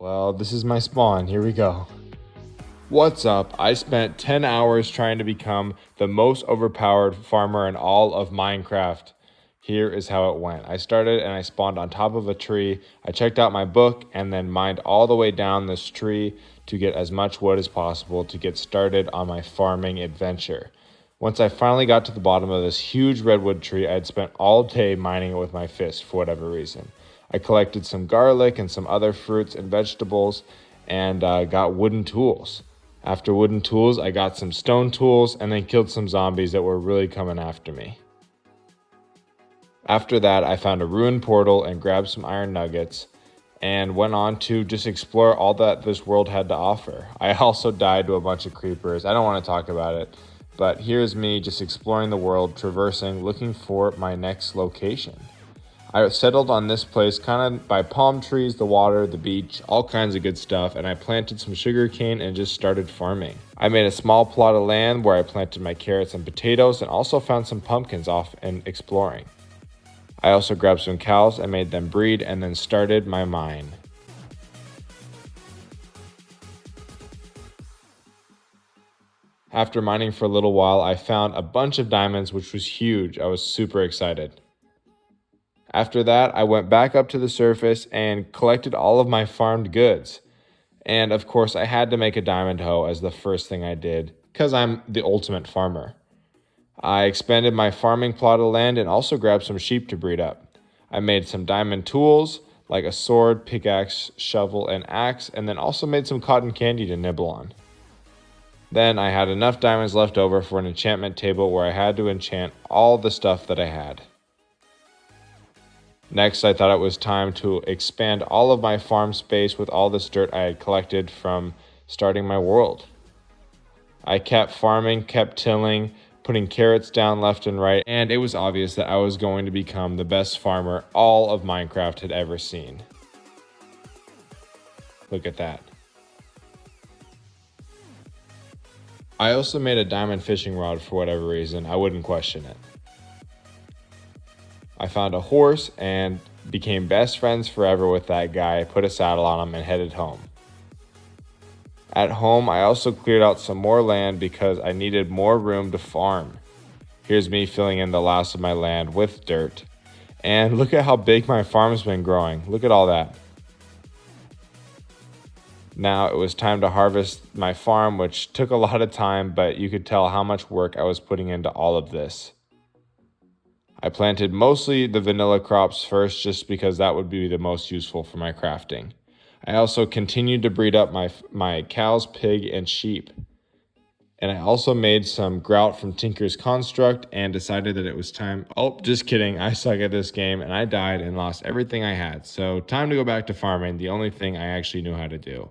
Well, this is my spawn. Here we go. What's up? I spent 10 hours trying to become the most overpowered farmer in all of Minecraft. Here is how it went. I started and I spawned on top of a tree. I checked out my book and then mined all the way down this tree to get as much wood as possible to get started on my farming adventure. Once I finally got to the bottom of this huge redwood tree, I had spent all day mining it with my fist for whatever reason. I collected some garlic and some other fruits and vegetables and got wooden tools. After wooden tools, I got some stone tools and then killed some zombies that were really coming after me. After that, I found a ruined portal and grabbed some iron nuggets and went on to just explore all that this world had to offer. I also died to a bunch of creepers. I don't want to talk about it, but here's me just exploring the world, traversing, looking for my next location. I settled on this place kind of by palm trees, the water, the beach, all kinds of good stuff, and I planted some sugarcane and just started farming. I made a small plot of land where I planted my carrots and potatoes and also found some pumpkins off and exploring. I also grabbed some cows and made them breed and then started my mine. After mining for a little while, I found a bunch of diamonds, which was huge. I was super excited. After that, I went back up to the surface and collected all of my farmed goods. And of course, I had to make a diamond hoe as the first thing I did, because I'm the ultimate farmer. I expanded my farming plot of land and also grabbed some sheep to breed up. I made some diamond tools, like a sword, pickaxe, shovel, and axe, and then also made some cotton candy to nibble on. Then I had enough diamonds left over for an enchantment table where I had to enchant all the stuff that I had. Next, I thought it was time to expand all of my farm space with all this dirt I had collected from starting my world. I kept farming, kept tilling, putting carrots down left and right, and it was obvious that I was going to become the best farmer all of Minecraft had ever seen. Look at that. I also made a diamond fishing rod for whatever reason. I wouldn't question it. I found a horse and became best friends forever with that guy, put a saddle on him, and headed home. At home, I also cleared out some more land because I needed more room to farm. Here's me filling in the last of my land with dirt. And look at how big my farm's been growing. Look at all that. Now it was time to harvest my farm, which took a lot of time, but you could tell how much work I was putting into all of this. I planted mostly the vanilla crops first just because that would be the most useful for my crafting. I also continued to breed up my cows, pig, and sheep. And I also made some grout from Tinker's Construct and decided that it was time. Oh, just kidding. I suck at this game and I died and lost everything I had. So time to go back to farming, the only thing I actually knew how to do.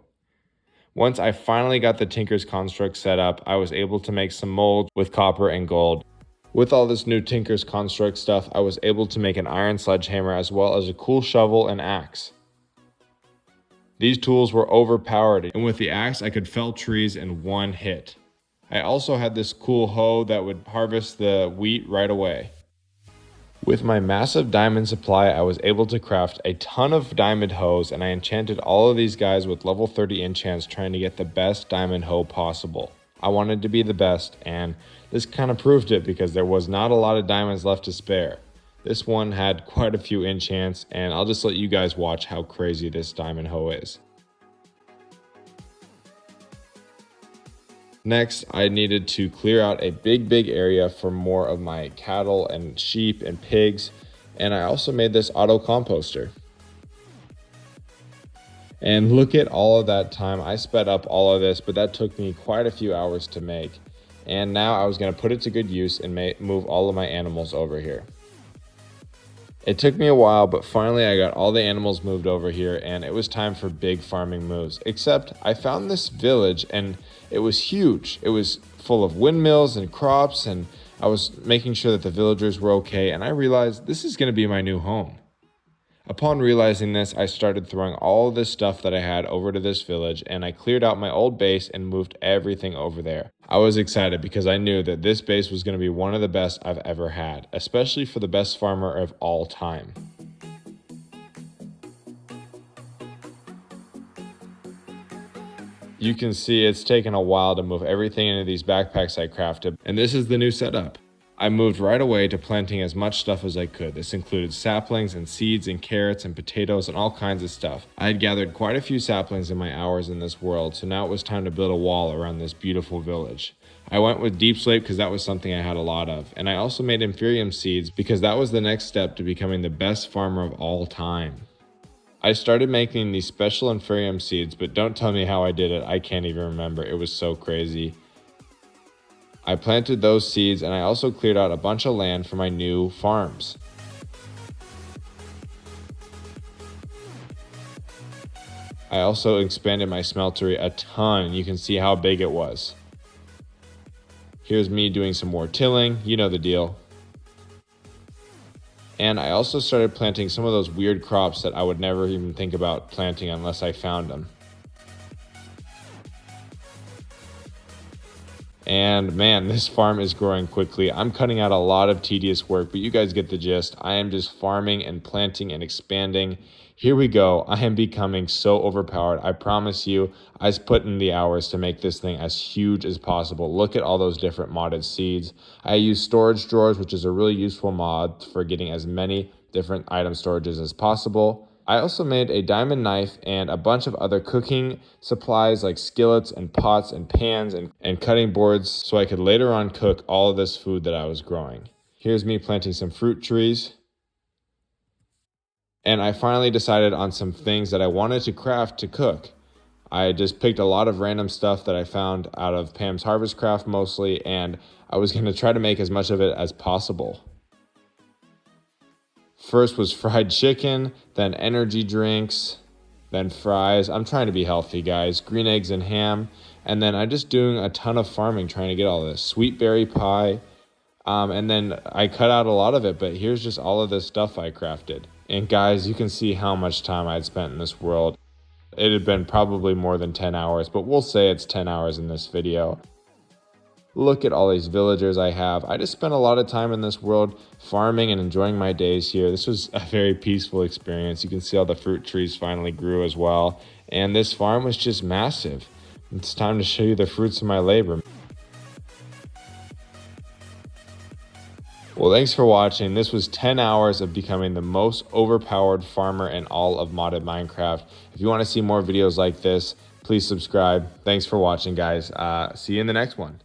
Once I finally got the Tinker's Construct set up, I was able to make some molds with copper and gold. With all this new Tinker's Construct stuff, I was able to make an iron sledgehammer as well as a cool shovel and axe. These tools were overpowered, and with the axe, I could fell trees in one hit. I also had this cool hoe that would harvest the wheat right away. With my massive diamond supply, I was able to craft a ton of diamond hoes, and I enchanted all of these guys with level 30 enchants trying to get the best diamond hoe possible. I wanted to be the best, and this kind of proved it because there was not a lot of diamonds left to spare. This one had quite a few enchants, and I'll just let you guys watch how crazy this diamond hoe is. Next, I needed to clear out a big area for more of my cattle and sheep and pigs, and I also made this auto composter. And look at all of that time. I sped up all of this, but that took me quite a few hours to make. And now I was going to put it to good use and move all of my animals over here. It took me a while, but finally I got all the animals moved over here and it was time for big farming moves. Except I found this village and it was huge. It was full of windmills and crops, and I was making sure that the villagers were okay, and I realized this is going to be my new home. Upon realizing this, I started throwing all of this stuff that I had over to this village, and I cleared out my old base and moved everything over there. I was excited because I knew that this base was going to be one of the best I've ever had, especially for the best farmer of all time. You can see it's taken a while to move everything into these backpacks I crafted, and this is the new setup. I moved right away to planting as much stuff as I could. This included saplings and seeds and carrots and potatoes and all kinds of stuff. I had gathered quite a few saplings in my hours in this world, so now it was time to build a wall around this beautiful village. I went with deep slate because that was something I had a lot of, and I also made Inferium seeds because that was the next step to becoming the best farmer of all time. I started making these special Inferium seeds, but don't tell me how I did it. I can't even remember. It was so crazy. I planted those seeds, and I also cleared out a bunch of land for my new farms. I also expanded my smeltery a ton. You can see how big it was. Here's me doing some more tilling. You know the deal. And I also started planting some of those weird crops that I would never even think about planting unless I found them. And man, this farm is growing quickly. I'm cutting out a lot of tedious work, but you guys get the gist. I am just farming and planting and expanding. Here we go. I am becoming so overpowered. I promise you, I put in the hours to make this thing as huge as possible. Look at all those different modded seeds. I use storage drawers, which is a really useful mod for getting as many different item storages as possible. I also made a diamond knife and a bunch of other cooking supplies like skillets and pots and pans and cutting boards so I could later on cook all of this food that I was growing. Here's me planting some fruit trees. And I finally decided on some things that I wanted to craft to cook. I just picked a lot of random stuff that I found out of Pam's Harvest Craft mostly, and I was going to try to make as much of it as possible. First was fried chicken, then energy drinks, then fries. I'm trying to be healthy, guys. Green eggs and ham. And then I'm just doing a ton of farming trying to get all this. Sweet berry pie. And then I cut out a lot of it, but here's just all of this stuff I crafted. And guys, you can see how much time I'd spent in this world. It had been probably more than 10 hours, but we'll say it's 10 hours in this video. Look at all these villagers I have. I just spent a lot of time in this world farming and enjoying my days here. This was a very peaceful experience. You can see all the fruit trees finally grew as well. And this farm was just massive. It's time to show you the fruits of my labor. Well, thanks for watching. This was 10 hours of becoming the most overpowered farmer in all of modded Minecraft. If you want to see more videos like this, please subscribe. Thanks for watching, guys. See you in the next one.